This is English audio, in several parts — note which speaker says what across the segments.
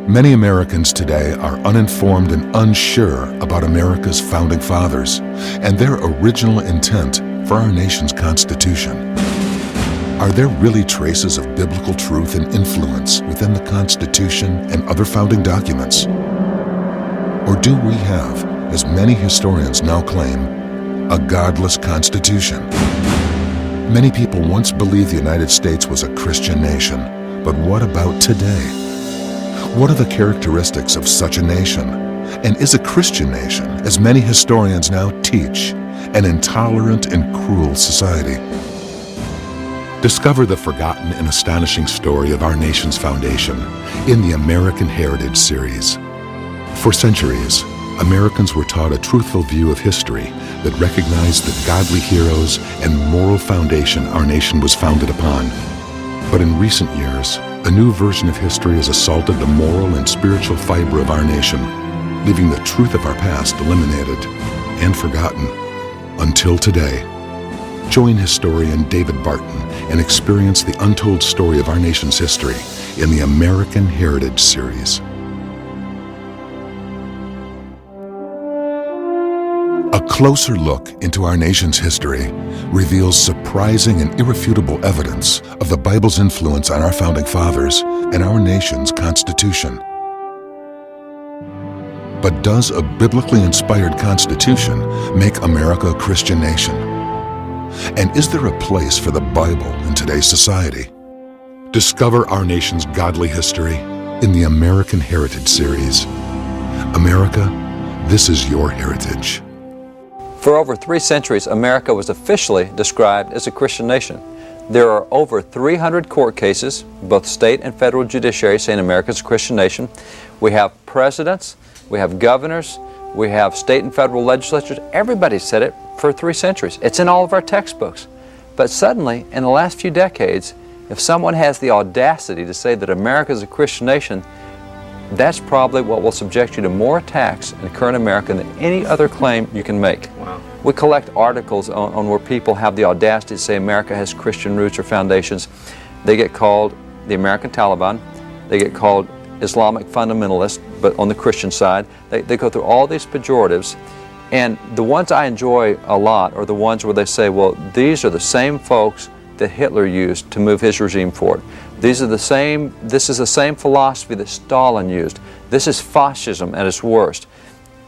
Speaker 1: Many Americans today are uninformed and unsure about America's founding fathers and their original intent for our nation's Constitution. Are there really traces of biblical truth and influence within the Constitution and other founding documents? Or do we have, as many historians now claim, a godless Constitution? Many people once believed the United States was a Christian nation, but what about today? What are the characteristics of such a nation? And is a Christian nation, as many historians now teach, an intolerant and cruel society? Discover the forgotten and astonishing story of our nation's foundation in the American Heritage series. For centuries, Americans were taught a truthful view of history that recognized the godly heroes and moral foundation our nation was founded upon. But in recent years, a new version of history has assaulted the moral and spiritual fiber of our nation, leaving the truth of our past eliminated and forgotten until today. Join historian David Barton and experience the untold story of our nation's history in the American Heritage series. A closer look into our nation's history reveals surprising and irrefutable evidence of the Bible's influence on our founding fathers and our nation's Constitution. But does a biblically inspired Constitution make America a Christian nation? And is there a place for the Bible in today's society? Discover our nation's godly history in the American Heritage series. America, this is your heritage.
Speaker 2: For over 3 centuries, America was officially described as a Christian nation. There are over 300 court cases, both state and federal judiciary, saying America is a Christian nation. We have presidents, we have governors, we have state and federal legislatures. Everybody said it for 3 centuries. It's in all of our textbooks. But suddenly, in the last few decades, if someone has the audacity to say that America is a Christian nation, that's probably what will subject you to more attacks in current America than any other claim you can make.
Speaker 3: Wow.
Speaker 2: We collect articles on where people have the audacity to say America has Christian roots or foundations. They get called the American Taliban. They get called Islamic fundamentalists, but on the Christian side. They go through all these pejoratives. And the ones I enjoy a lot are the ones where they say, well, these are the same folks that Hitler used to move his regime forward. This is the same philosophy that Stalin used. This is fascism at its worst.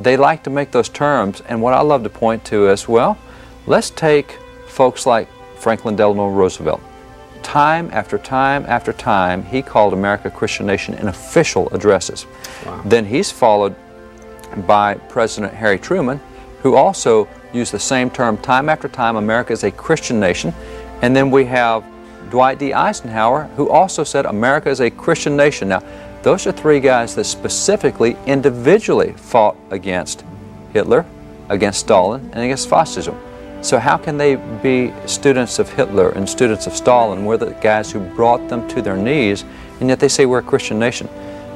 Speaker 2: They like to make those terms, and what I love to point to is, well, let's take folks like Franklin Delano Roosevelt. Time after time after time, he called America a Christian nation in official addresses.
Speaker 3: Wow.
Speaker 2: Then he's followed by President Harry Truman, who also used the same term time after time, America is a Christian nation. And then we have Dwight D. Eisenhower, who also said America is a Christian nation. Now, those are 3 guys that specifically, individually fought against Hitler, against Stalin, and against fascism. So how can they be students of Hitler and students of Stalin? We're the guys who brought them to their knees, and yet they say we're a Christian nation.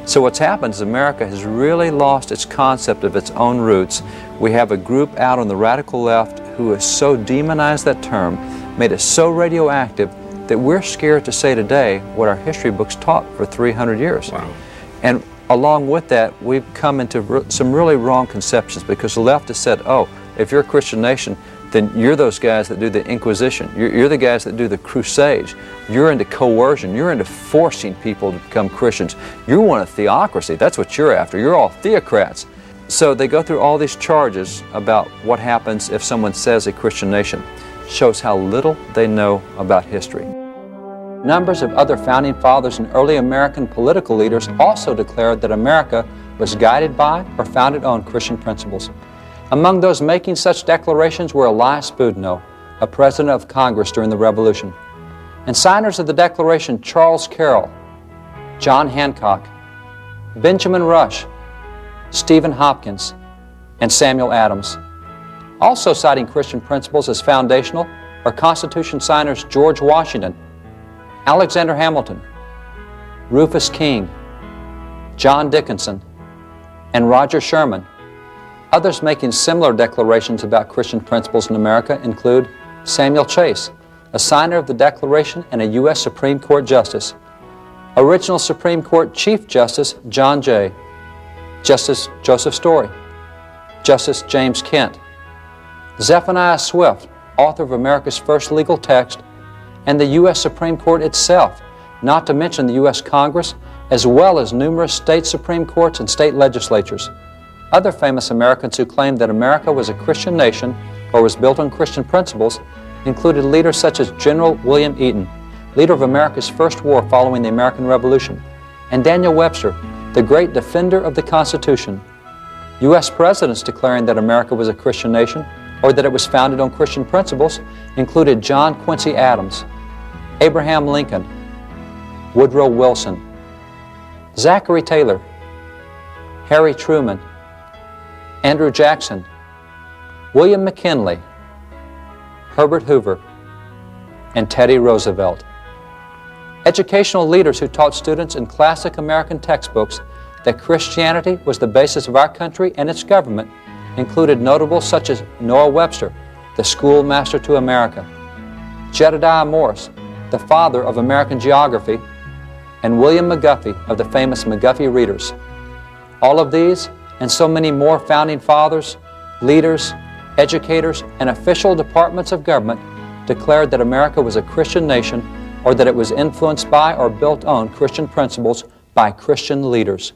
Speaker 2: So what's happened is America has really lost its concept of its own roots. We have a group out on the radical left who has so demonized that term, made it so radioactive, that we're scared to say today what our history books taught for 300 years.
Speaker 3: Wow.
Speaker 2: And along with that, we've come into some really wrong conceptions, because the left has said, oh, if you're a Christian nation, then you're those guys that do the Inquisition. You're the guys that do the Crusades. You're into coercion. You're into forcing people to become Christians. You want a theocracy. That's what you're after. You're all theocrats. So they go through all these charges about what happens if someone says a Christian nation. Shows how little they know about history. Numbers of other founding fathers and early American political leaders also declared that America was guided by or founded on Christian principles. Among those making such declarations were Elias Boudinot, a president of Congress during the Revolution, and signers of the Declaration Charles Carroll, John Hancock, Benjamin Rush, Stephen Hopkins, and Samuel Adams. Also citing Christian principles as foundational are Constitution signers George Washington, Alexander Hamilton, Rufus King, John Dickinson, and Roger Sherman. Others making similar declarations about Christian principles in America include Samuel Chase, a signer of the Declaration and a U.S. Supreme Court Justice, Original Supreme Court Chief Justice John Jay, Justice Joseph Story, Justice James Kent, Zephaniah Swift, author of America's first legal text, and the U.S. Supreme Court itself, not to mention the U.S. Congress, as well as numerous state Supreme Courts and state legislatures. Other famous Americans who claimed that America was a Christian nation or was built on Christian principles included leaders such as General William Eaton, leader of America's first war following the American Revolution, and Daniel Webster, the great defender of the Constitution. U.S. presidents declaring that America was a Christian nation or that it was founded on Christian principles included John Quincy Adams, Abraham Lincoln, Woodrow Wilson, Zachary Taylor, Harry Truman, Andrew Jackson, William McKinley, Herbert Hoover, and Teddy Roosevelt. Educational leaders who taught students in classic American textbooks that Christianity was the basis of our country and its government included notables such as Noah Webster, the schoolmaster to America, Jedediah Morse, the father of American geography, and William McGuffey of the famous McGuffey Readers. All of these and so many more founding fathers, leaders, educators, and official departments of government declared that America was a Christian nation or that it was influenced by or built on Christian principles by Christian leaders.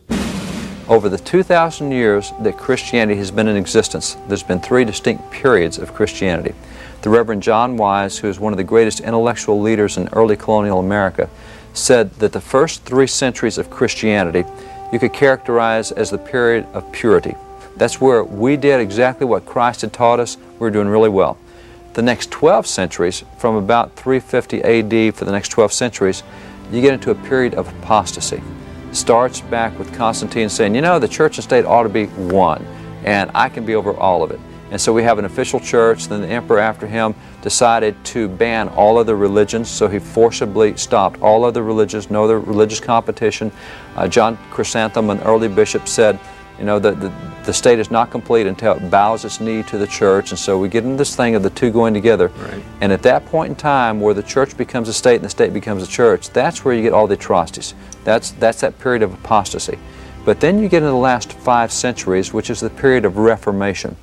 Speaker 2: Over the 2,000 years that Christianity has been in existence, there's been three distinct periods of Christianity. The Reverend John Wise, who is one of the greatest intellectual leaders in early colonial America, said that the first 3 centuries of Christianity you could characterize as the period of purity. That's where we did exactly what Christ had taught us. We were doing really well. The next 12 centuries, from about 350 AD for the next 12 centuries, you get into a period of apostasy. Starts back with Constantine saying, you know, the church and state ought to be one, and I can be over all of it. And so we have an official church. Then the emperor after him decided to ban all other religions, so he forcibly stopped all other religions, no other religious competition. John Chrysanthemum, an early bishop, said, you know, the state is not complete until it bows its knee to the church. And so we get into this thing of the two going together.
Speaker 3: Right.
Speaker 2: And at that point in time where the church becomes a state and the state becomes a church, that's where you get all the atrocities. That's that period of apostasy. But then you get into the last 5 centuries, which is the period of Reformation.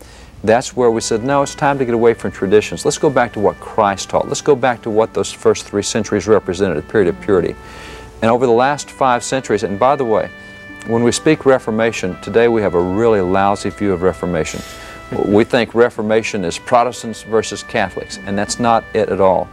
Speaker 2: That's where we said, no, it's time to get away from traditions. Let's go back to what Christ taught. Let's go back to what those first 3 centuries represented, a period of purity. And over the last 5 centuries, and by the way, when we speak Reformation, today we have a really lousy view of Reformation. We think Reformation is Protestants versus Catholics, and that's not it at all.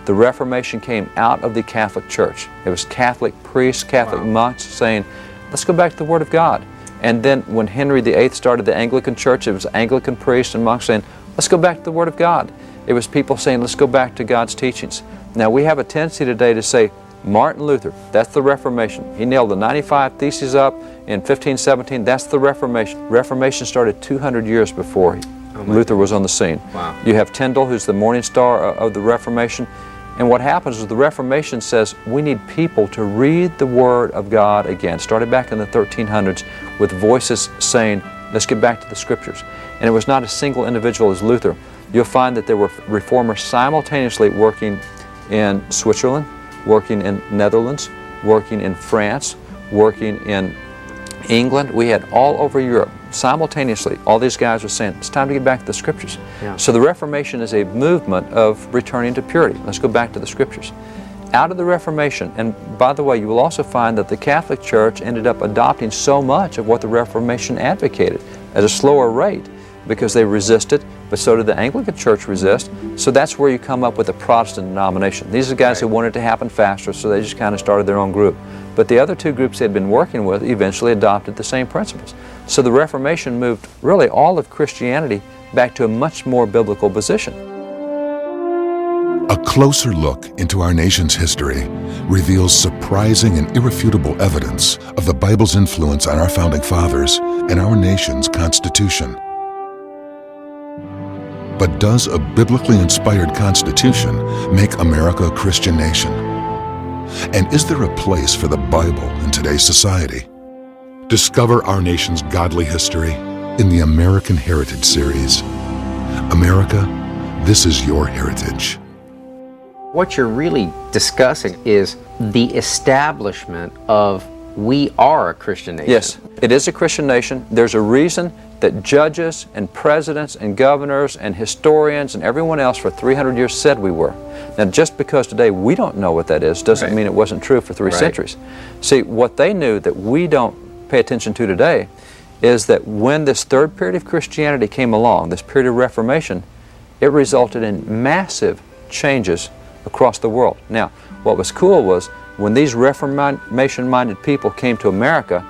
Speaker 2: The Reformation came out of the Catholic Church. It was Catholic priests, Catholic monks saying, let's go back to the Word of God. And then when Henry VIII started the Anglican Church, it was Anglican priests and monks saying, let's go back to the Word of God. It was people saying, let's go back to God's teachings. Now we have a tendency today to say, Martin Luther, that's the Reformation. He nailed the 95 Theses up in 1517. That's the Reformation. Reformation started 200 years before Luther was on the scene.
Speaker 3: Wow.
Speaker 2: You have Tyndale, who's the morning star of the Reformation. And what happens is the Reformation says we need people to read the Word of God again. Started back in the 1300s with voices saying, let's get back to the Scriptures. And it was not a single individual as Luther. You'll find that there were reformers simultaneously working in Switzerland, working in Netherlands, working in France, working in England. We had all over Europe. Simultaneously, all these guys were saying, it's time to get back to the Scriptures.
Speaker 3: Yeah.
Speaker 2: So the Reformation is a movement of returning to purity. Let's go back to the Scriptures. Out of the Reformation, and by the way, you will also find that the Catholic Church ended up adopting so much of what the Reformation advocated at a slower rate because they resisted, but so did the Anglican Church resist. So that's where you come up with the Protestant denomination. These are guys who wanted it to happen faster, so they just kind of started their own group. But the other 2 groups they had been working with eventually adopted the same principles. So the Reformation moved really all of Christianity back to a much more biblical position.
Speaker 1: A closer look into our nation's history reveals surprising and irrefutable evidence of the Bible's influence on our founding fathers and our nation's Constitution. But does a biblically inspired Constitution make America a Christian nation? And is there a place for the Bible in today's society? Discover our nation's godly history in the American Heritage Series. America, this is your heritage.
Speaker 3: What you're really discussing is the establishment of we are a Christian nation.
Speaker 2: Yes, it is a Christian nation. There's a reason that judges and presidents and governors and historians and everyone else for 300 years said we were. Now, just because today we don't know what that is doesn't
Speaker 3: Right.
Speaker 2: mean it wasn't true for three
Speaker 3: Right.
Speaker 2: centuries. See, what they knew that we don't pay attention to today is that when this third period of Christianity came along, this period of Reformation, it resulted in massive changes across the world. Now, what was cool was when these Reformation-minded people came to America,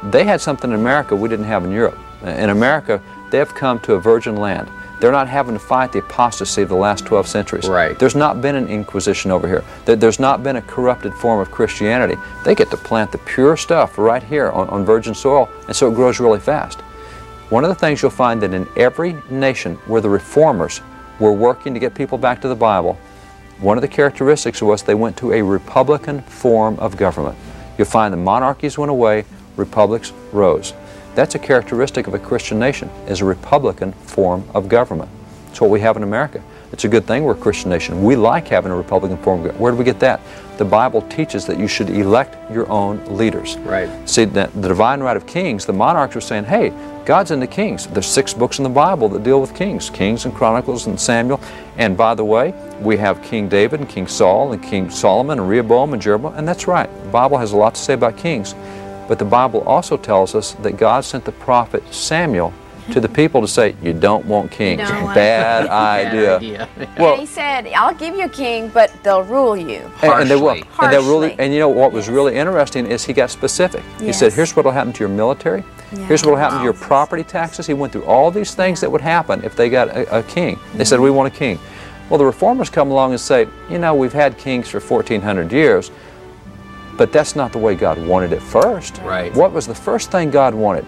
Speaker 2: they had something in America we didn't have in Europe. In America, they have come to a virgin land. They're not having to fight the apostasy of the last 12 centuries.
Speaker 3: Right.
Speaker 2: There's not been an inquisition over here. There's not been a corrupted form of Christianity. They get to plant the pure stuff right here on virgin soil, and so it grows really fast. One of the things you'll find that in every nation where the reformers were working to get people back to the Bible, one of the characteristics was they went to a republican form of government. You'll find the monarchies went away, republics rose. That's a characteristic of a Christian nation, is a republican form of government. It's what we have in America. It's a good thing we're a Christian nation. We like having a republican form of government. Where do we get that? The Bible teaches that you should elect your own leaders.
Speaker 3: Right.
Speaker 2: See, the divine right of kings, the monarchs were saying, hey, God's into kings. There's 6 books in the Bible that deal with kings, Kings and Chronicles and Samuel. And by the way, we have King David and King Saul and King Solomon and Rehoboam and Jeroboam, and that's right. The Bible has a lot to say about kings. But the Bible also tells us that God sent the prophet Samuel to the people to say, you don't want kings.
Speaker 4: You don't want
Speaker 2: Bad
Speaker 3: Bad
Speaker 2: idea.
Speaker 3: idea.
Speaker 4: And he said, I'll give you a king, but they'll rule you.
Speaker 2: And they will.
Speaker 3: Harshly.
Speaker 2: And they'll really,
Speaker 4: Harshly.
Speaker 2: and you know what was really interesting is he got specific. He said,
Speaker 4: Yes.
Speaker 2: here's what will happen to your military.
Speaker 4: Yeah.
Speaker 2: Here's what will happen to your
Speaker 4: Wow.
Speaker 2: property taxes. He went through all these things that would happen if they got a king. They said, we want a king. Well, the reformers come along and say, you know, we've had kings for 1,400 years, but that's not the way God wanted it first.
Speaker 3: Right.
Speaker 2: What was the first thing God wanted?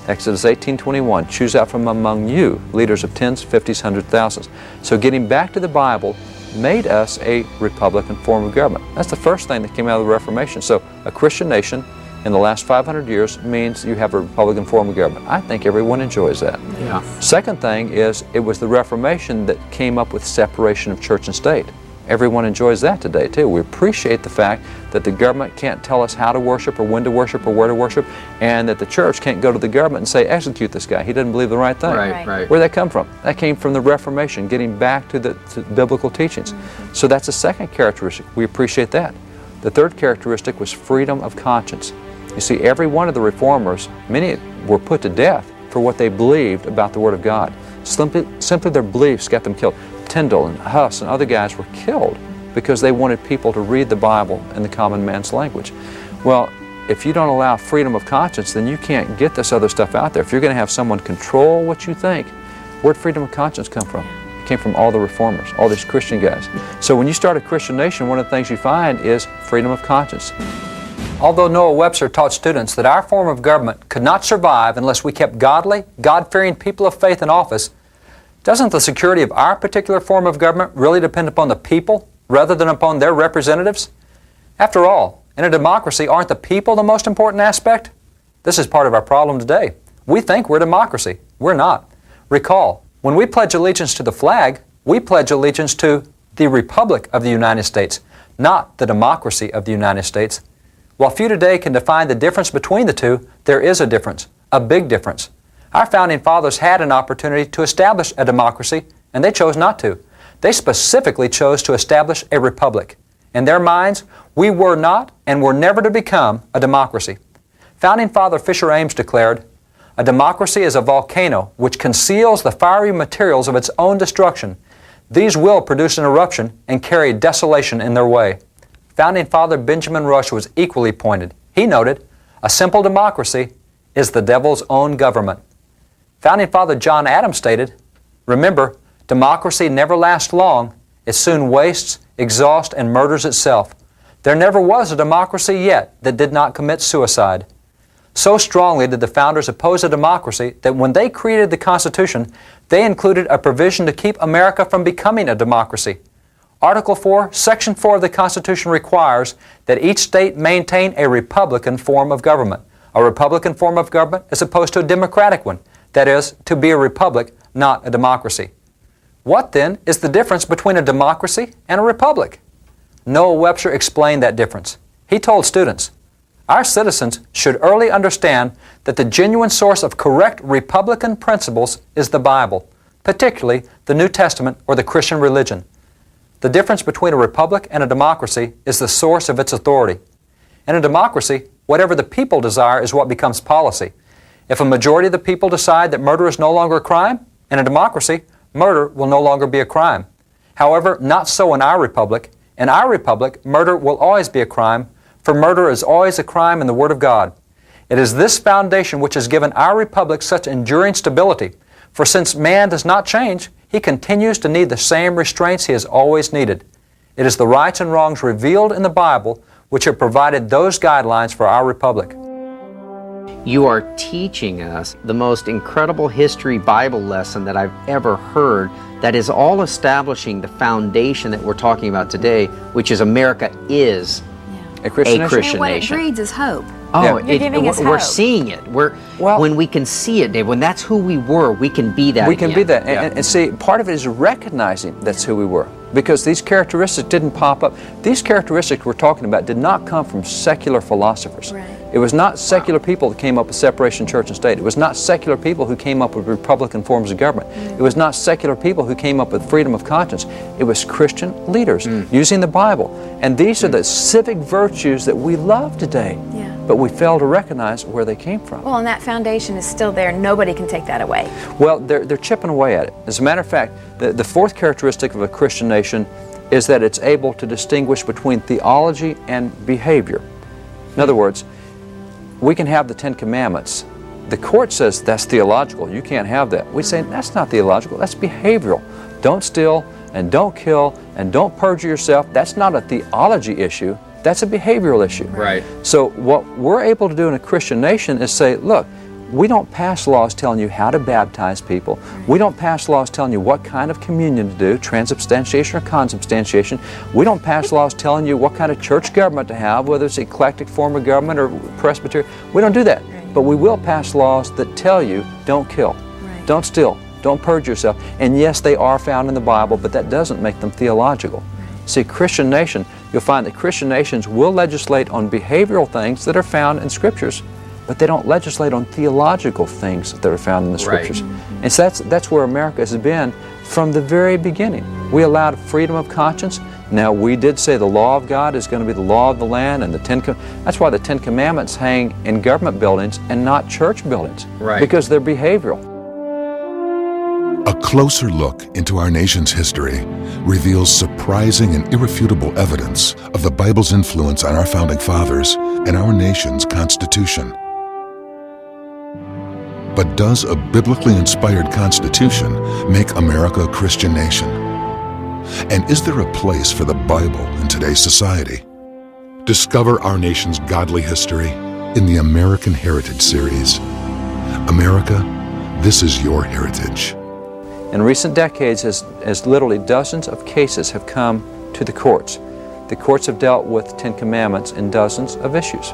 Speaker 2: Exodus 18:21, choose out from among you leaders of tens, 50s, 100,000s, thousands. So getting back to the Bible made us a republican form of government. That's the first thing that came out of the Reformation. So a Christian nation in the last 500 years means you have a republican form of government. I think everyone enjoys that.
Speaker 3: Yeah.
Speaker 2: Second thing is it was the Reformation that came up with separation of church and state. Everyone enjoys that today too. We appreciate the fact that the government can't tell us how to worship or when to worship or where to worship, and that the church can't go to the government and say, execute this guy. He doesn't believe the right thing.
Speaker 3: Right, right.
Speaker 2: Where'd that come from? That came from the Reformation, getting back to the biblical teachings. So that's the second characteristic. We appreciate that. The third characteristic was freedom of conscience. You see, every one of the reformers, many were put to death for what they believed about the Word of God. Simply their beliefs got them killed. Tyndale and Huss and other guys were killed because they wanted people to read the Bible in the common man's language. Well, if you don't allow freedom of conscience, then you can't get this other stuff out there. If you're going to have someone control what you think, where'd freedom of conscience come from? It came from all the reformers, all these Christian guys. So when you start a Christian nation, one of the things you find is freedom of conscience. Although Noah Webster taught students that our form of government could not survive unless we kept godly, God-fearing people of faith in office, doesn't the security of our particular form of government really depend upon the people rather than upon their representatives? After all, in a democracy, aren't the people the most important aspect? This is part of our problem today. We think we're a democracy. We're not. Recall, when we pledge allegiance to the flag, we pledge allegiance to the Republic of the United States, not the democracy of the United States. While few today can define the difference between the two, there is a difference, a big difference. Our founding fathers had an opportunity to establish a democracy, and they chose not to. They specifically chose to establish a republic. In their minds, we were not and were never to become a democracy. Founding Father Fisher Ames declared, "A democracy is a volcano which conceals the fiery materials of its own destruction. These will produce an eruption and carry desolation in their way." Founding Father Benjamin Rush was equally pointed. He noted, "A simple democracy is the devil's own government." Founding Father John Adams stated, "Remember, democracy never lasts long. It soon wastes, exhausts, and murders itself. There never was a democracy yet that did not commit suicide." So strongly did the founders oppose a democracy that when they created the Constitution, they included a provision to keep America from becoming a democracy. Article 4, Section 4 of the Constitution requires that each state maintain a republican form of government. A republican form of government as opposed to a democratic one. That is, to be a republic, not a democracy. What then is the difference between a democracy and a republic? Noah Webster explained that difference. He told students, "Our citizens should early understand that the genuine source of correct Republican principles is the Bible, particularly the New Testament or the Christian religion. The difference between a republic and a democracy is the source of its authority. In a democracy, whatever the people desire is what becomes policy. If a majority of the people decide that murder is no longer a crime, in a democracy, murder will no longer be a crime. However, not so in our republic. In our republic, murder will always be a crime, for murder is always a crime in the Word of God. It is this foundation which has given our republic such enduring stability, for since man does not change, he continues to need the same restraints he has always needed. It is the rights and wrongs revealed in the Bible which have provided those guidelines for our republic."
Speaker 3: You are teaching us the most incredible history Bible lesson that I've ever heard, that is all establishing the foundation that we're talking about today, which is America is
Speaker 2: A Christian
Speaker 3: a
Speaker 2: nation?
Speaker 3: Christian
Speaker 4: And what
Speaker 3: nation.
Speaker 4: it breeds is hope.
Speaker 3: Oh,
Speaker 2: Yeah.
Speaker 4: You're giving us
Speaker 3: we're
Speaker 4: hope.
Speaker 3: seeing it.
Speaker 2: Well-
Speaker 3: When we can see it, Dave, when that's who we were, we can be that
Speaker 2: We can
Speaker 3: again.
Speaker 2: be that.
Speaker 3: Yeah.
Speaker 2: And see, part of it is recognizing that's who we were. Because these characteristics didn't pop up. These characteristics we're talking about did not come from secular philosophers.
Speaker 4: Right.
Speaker 2: It was not secular people that came up with separation of church and state. It was not secular people who came up with republican forms of government. It was not secular people who came up with freedom of conscience. It was Christian leaders using the Bible. And these are the civic virtues that we love today.
Speaker 4: Yeah.
Speaker 2: But we fail to recognize where they came from.
Speaker 4: Well, and that foundation is still there. Nobody can take that away.
Speaker 2: Well, they're chipping away at it. As a matter of fact, the fourth characteristic of a Christian nation is that it's able to distinguish between theology and behavior. In other words, we can have the Ten Commandments. The court says that's theological. You can't have that. We say that's not theological. That's behavioral. Don't steal and don't kill and don't perjure yourself. That's not a theology issue. That's a behavioral issue.
Speaker 3: Right.
Speaker 2: So what we're able to do in a Christian nation is say, look, we don't pass laws telling you how to baptize people. We don't pass laws telling you what kind of communion to do, transubstantiation or consubstantiation. We don't pass laws telling you what kind of church government to have, whether it's an eclectic form of government or Presbyterian. We don't do that. But we will pass laws that tell you don't kill, don't steal, don't purge yourself. And yes, they are found in the Bible, but that doesn't make them theological. See, Christian nation, you'll find that Christian nations will legislate on behavioral things that are found in Scriptures, but they don't legislate on theological things that are found in the Scriptures. And so that's where America has been from the very beginning. We allowed freedom of conscience. Now, we did say the law of God is going to be the law of the land, and that's why the Ten Commandments hang in government buildings and not church buildings, because they're behavioral.
Speaker 1: A closer look into our nation's history reveals surprising and irrefutable evidence of the Bible's influence on our founding fathers and our nation's Constitution. But does a biblically inspired Constitution make America a Christian nation? And is there a place for the Bible in today's society? Discover our nation's godly history in the American Heritage series. America, this is your heritage.
Speaker 2: In recent decades, as literally dozens of cases have come to the courts. The courts have dealt with the Ten Commandments in dozens of issues.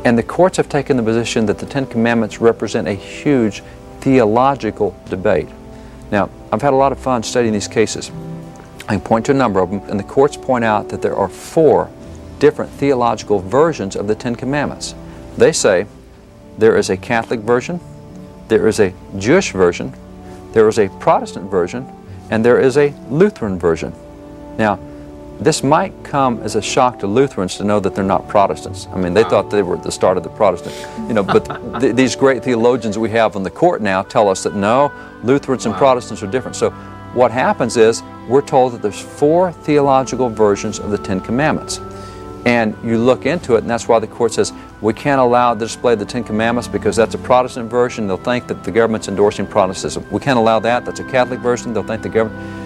Speaker 2: And the courts have taken the position that the Ten Commandments represent a huge theological debate. Now, I've had a lot of fun studying these cases. I can point to a number of them, and the courts point out that there are 4 different theological versions of the Ten Commandments. They say there is a Catholic version, there is a Jewish version, there is a Protestant version, and there is a Lutheran version. Now, this might come as a shock to Lutherans to know that they're not Protestants. I mean, they thought they were at the start of the Protestant, but these great theologians we have on the court now tell us that no, Lutherans and Protestants are different. So what happens is we're told that there's 4 theological versions of the Ten Commandments. And you look into it, and that's why the court says we can't allow the display of the Ten Commandments because that's a Protestant version. They'll think that the government's endorsing Protestantism. We can't allow that. That's a Catholic version. They'll think the government...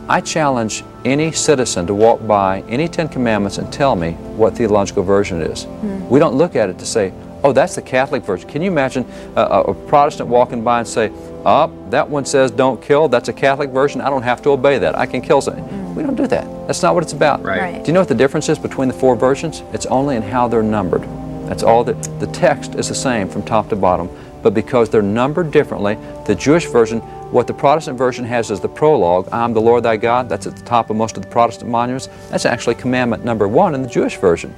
Speaker 2: I challenge any citizen to walk by any Ten Commandments and tell me what theological version it is. We don't look at it to say, oh, that's the Catholic version. Can you imagine a Protestant walking by and say, oh, that one says don't kill, that's a Catholic version, I don't have to obey that, I can kill something. We don't do that. That's not what it's about.
Speaker 4: Right.
Speaker 2: Do you know what the difference is between the 4 versions? It's only in how they're numbered. That's all. The text is the same from top to bottom, but because they're numbered differently, the Jewish version, what the Protestant version has is the prologue, I'm the Lord thy God, that's at the top of most of the Protestant monuments. That's actually commandment number 1 in the Jewish version.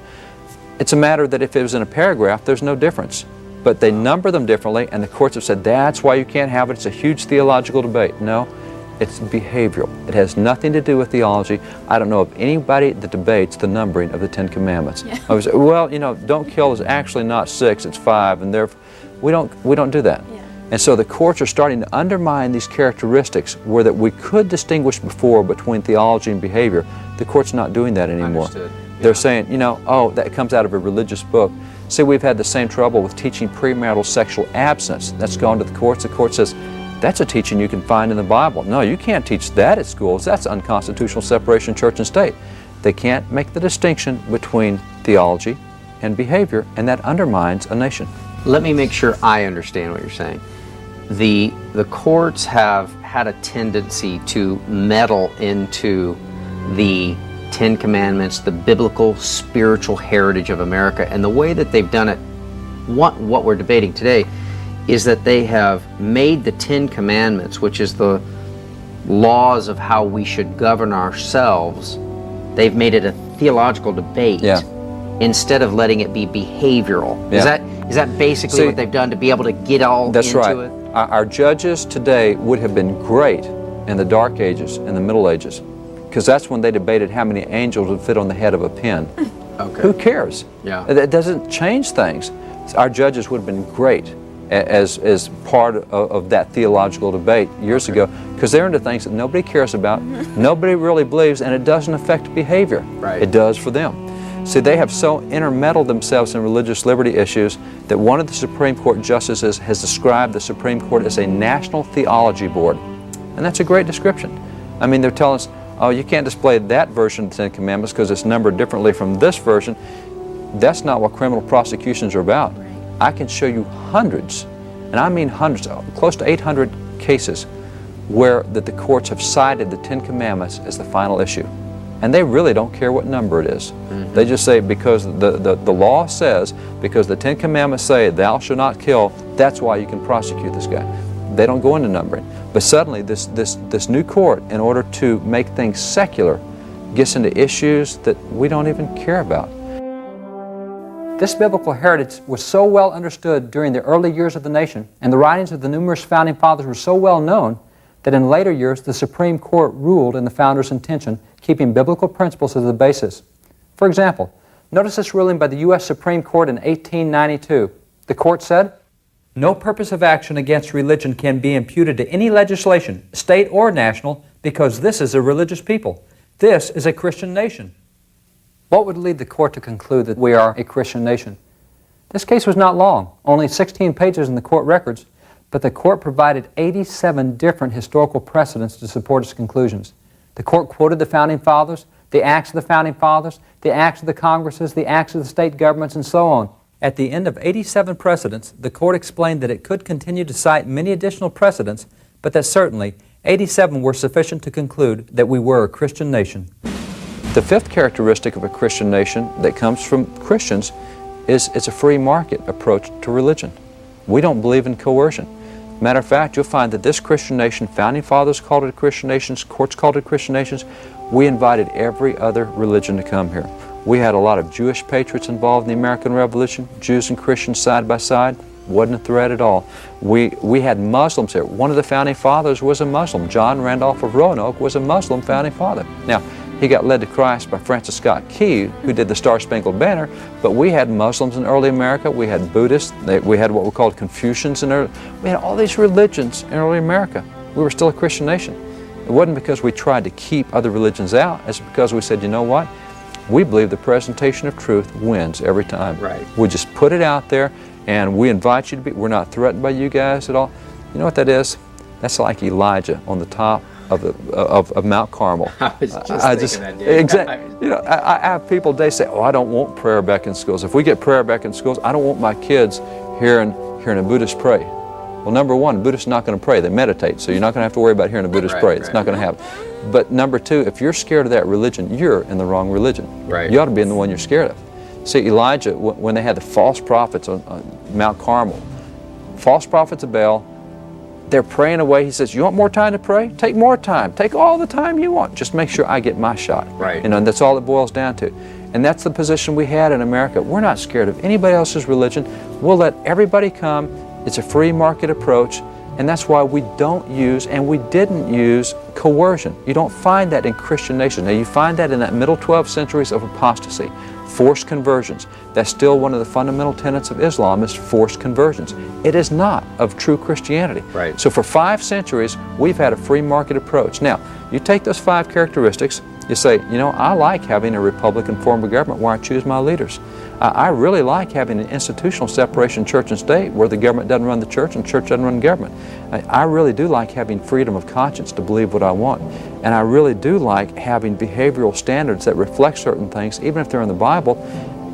Speaker 2: It's a matter that if it was in a paragraph, there's no difference. But they number them differently, and the courts have said that's why you can't have it. It's a huge theological debate. No, it's behavioral. It has nothing to do with theology. I don't know of anybody that debates the numbering of the 10 Commandments.
Speaker 4: Yeah.
Speaker 2: I was, well, you know, don't kill is actually not 6, it's 5, and therefore we don't do that.
Speaker 4: Yeah.
Speaker 2: And so the courts are starting to undermine these characteristics where that we could distinguish before between theology and behavior. The court's not doing that anymore.
Speaker 3: Understood.
Speaker 2: They're saying, you know, oh, that comes out of a religious book. See, we've had the same trouble with teaching premarital sexual abstinence. That's gone to the courts. The court says, that's a teaching you can find in the Bible. No, you can't teach that at schools. That's unconstitutional separation of church and state. They can't make the distinction between theology and behavior, and that undermines a nation.
Speaker 3: Let me make sure I understand what you're saying. The courts have had a tendency to meddle into the 10 Commandments, the biblical spiritual heritage of America, and the way that they've done it, what we're debating today, is that they have made the 10 Commandments, which is the laws of how we should govern ourselves, they've made it a theological debate.
Speaker 2: Yeah.
Speaker 3: Instead of letting it be behavioral.
Speaker 2: Yeah.
Speaker 3: Is that basically
Speaker 2: See,
Speaker 3: what they've done to be able to get all
Speaker 2: That's
Speaker 3: into
Speaker 2: right.
Speaker 3: it?
Speaker 2: Our judges today would have been great in the Dark Ages, in the Middle Ages, because that's when they debated how many angels would fit on the head of a pin.
Speaker 3: Okay.
Speaker 2: Who cares?
Speaker 3: Yeah.
Speaker 2: It doesn't change things. Our judges would have been great as part of that theological debate years ago, because they're into things that nobody cares about, nobody really believes, and it doesn't affect behavior.
Speaker 3: Right.
Speaker 2: It does for them. See, they have so intermeddled themselves in religious liberty issues that one of the Supreme Court justices has described the Supreme Court as a national theology board. And that's a great description. I mean, they're telling us, oh, you can't display that version of the 10 Commandments because it's numbered differently from this version. That's not what criminal prosecutions are about. I can show you hundreds, and I mean hundreds, close to 800 cases where that the courts have cited the 10 Commandments as the final issue. And they really don't care what number it is. They just say because the law says, because the 10 Commandments say thou shalt not kill, that's why you can prosecute this guy. They don't go into numbering. But suddenly this new court, in order to make things secular, gets into issues that we don't even care about. This biblical heritage was so well understood during the early years of the nation, and the writings of the numerous founding fathers were so well known, that in later years the Supreme Court ruled in the founders' intention, keeping biblical principles as the basis. For example, notice this ruling by the U.S. Supreme Court in 1892. The court said, "No purpose of action against religion can be imputed to any legislation, state or national, because this is a religious people. This is a Christian nation." What would lead the court to conclude that we are a Christian nation? This case was not long, only 16 pages in the court records, but the court provided 87 different historical precedents to support its conclusions. The court quoted the Founding Fathers, the acts of the Founding Fathers, the acts of the Congresses, the acts of the state governments, and so on. At the end of 87 precedents, the court explained that it could continue to cite many additional precedents, but that certainly 87 were sufficient to conclude that we were a Christian nation. The fifth characteristic of a Christian nation that comes from Christians is it's a free market approach to religion. We don't believe in coercion. Matter of fact, you'll find that this Christian nation, Founding Fathers called it a Christian nation, courts called it Christian nations. We invited every other religion to come here. We had a lot of Jewish patriots involved in the American Revolution, Jews and Christians side by side. Wasn't a threat at all. We had Muslims here. One of the Founding Fathers was a Muslim. John Randolph of Roanoke was a Muslim Founding Father. Now, he got led to Christ by Francis Scott Key, who did the Star-Spangled Banner, but we had Muslims in early America, we had Buddhists, we had what were called Confucians we had all these religions in early America. We were still a Christian nation. It wasn't because we tried to keep other religions out, it's because we said, you know what? We believe the presentation of truth wins every time.
Speaker 3: Right.
Speaker 2: We just put it out there, and we invite you to be, we're not threatened by you guys at all. You know what that is? That's like Elijah on the top of Mount Carmel.
Speaker 3: I was just thinking that, dude.
Speaker 2: Exactly. You know, I have people today say, "Oh, I don't want prayer back in schools. If we get prayer back in schools, I don't want my kids hearing a Buddhist pray." Well, number one, Buddhists are not going to pray; they meditate. So you're not going to have to worry about hearing a Buddhist pray. It's not going to happen. But number two, if you're scared of that religion, you're in the wrong religion.
Speaker 3: Right.
Speaker 2: You ought to be in the one you're scared of. See, Elijah, when they had the false prophets on Mount Carmel, false prophets of Baal. They're praying away. He says, you want more time to pray? Take more time. Take all the time you want. Just make sure I get my shot.
Speaker 3: Right.
Speaker 2: You know, and that's all it boils down to. And that's the position we had in America. We're not scared of anybody else's religion. We'll let everybody come. It's a free market approach. And that's why we don't use, and we didn't use, coercion. You don't find that in Christian nations. Now, you find that in that middle 12 centuries of apostasy, forced conversions. That's still one of the fundamental tenets of Islam, is forced conversions. It is not of true Christianity.
Speaker 3: Right.
Speaker 2: So for 5 centuries, we've had a free market approach. Now, you take those 5 characteristics, you say, you know, I like having a Republican form of government where I choose my leaders. I really like having an institutional separation of church and state where the government doesn't run the church and church doesn't run government. I really do like having freedom of conscience to believe what I want. And I really do like having behavioral standards that reflect certain things, even if they're in the Bible.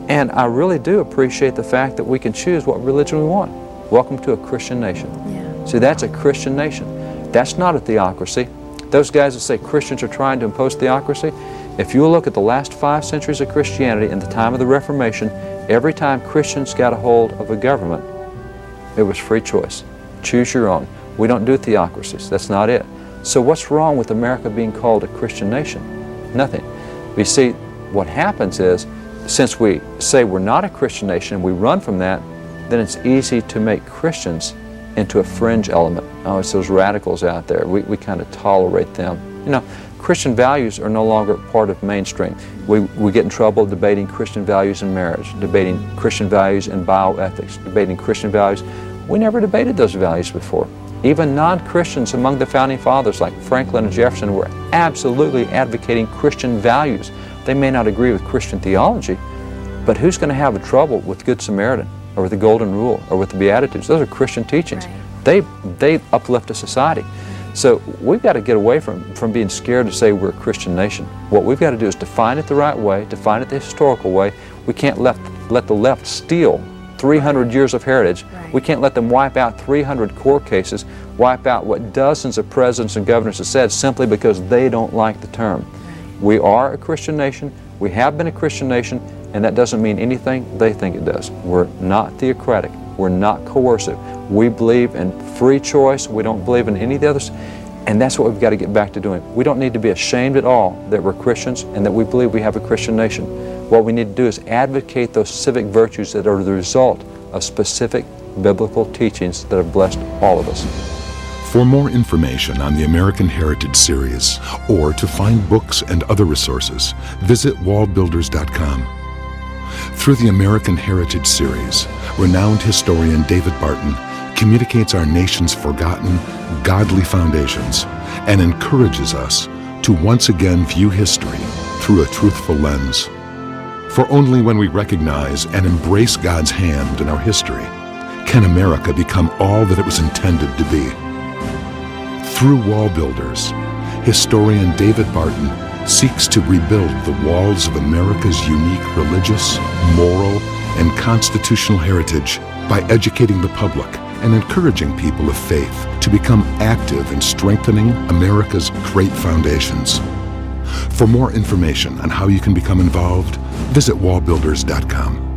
Speaker 2: And I really do appreciate the fact that we can choose what religion we want. Welcome to a Christian nation.
Speaker 4: Yeah.
Speaker 2: See, that's a Christian nation. That's not a theocracy. Those guys that say Christians are trying to impose theocracy, if you look at the last 5 centuries of Christianity in the time of the Reformation, every time Christians got a hold of a government, it was free choice. Choose your own. We don't do theocracies. That's not it. So what's wrong with America being called a Christian nation? Nothing. We see what happens is, since we say we're not a Christian nation and we run from that, then it's easy to make Christians into a fringe element. Oh, it's those radicals out there. We kind of tolerate them. You know, Christian values are no longer part of mainstream. We get in trouble debating Christian values in marriage, debating Christian values in bioethics, debating Christian values. We never debated those values before. Even non-Christians among the founding fathers like Franklin and Jefferson were absolutely advocating Christian values. They may not agree with Christian theology, but who's going to have a trouble with Good Samaritan or with the Golden Rule or with the Beatitudes? Those are Christian teachings.
Speaker 4: Right.
Speaker 2: They uplift a society. So we've got to get away from being scared to say we're a Christian nation. What we've got to do is define it the right way, define it the historical way. We can't let the left steal 300 years of heritage.
Speaker 4: Right.
Speaker 2: We can't let them wipe out 300 court cases, wipe out what dozens of presidents and governors have said simply because they don't like the term. We are a Christian nation. We have been a Christian nation, and that doesn't mean anything they think it does. We're not theocratic. We're not coercive. We believe in free choice. We don't believe in any of the others. And that's what we've got to get back to doing. We don't need to be ashamed at all that we're Christians and that we believe we have a Christian nation. What we need to do is advocate those civic virtues that are the result of specific biblical teachings that have blessed all of us.
Speaker 1: For more information on the American Heritage Series or to find books and other resources, visit wallbuilders.com. Through the American Heritage Series, renowned historian David Barton communicates our nation's forgotten, godly foundations and encourages us to once again view history through a truthful lens. For only when we recognize and embrace God's hand in our history can America become all that it was intended to be. Through Wall Builders, historian David Barton seeks to rebuild the walls of America's unique religious, moral, and constitutional heritage by educating the public and encouraging people of faith to become active in strengthening America's great foundations. For more information on how you can become involved, visit wallbuilders.com.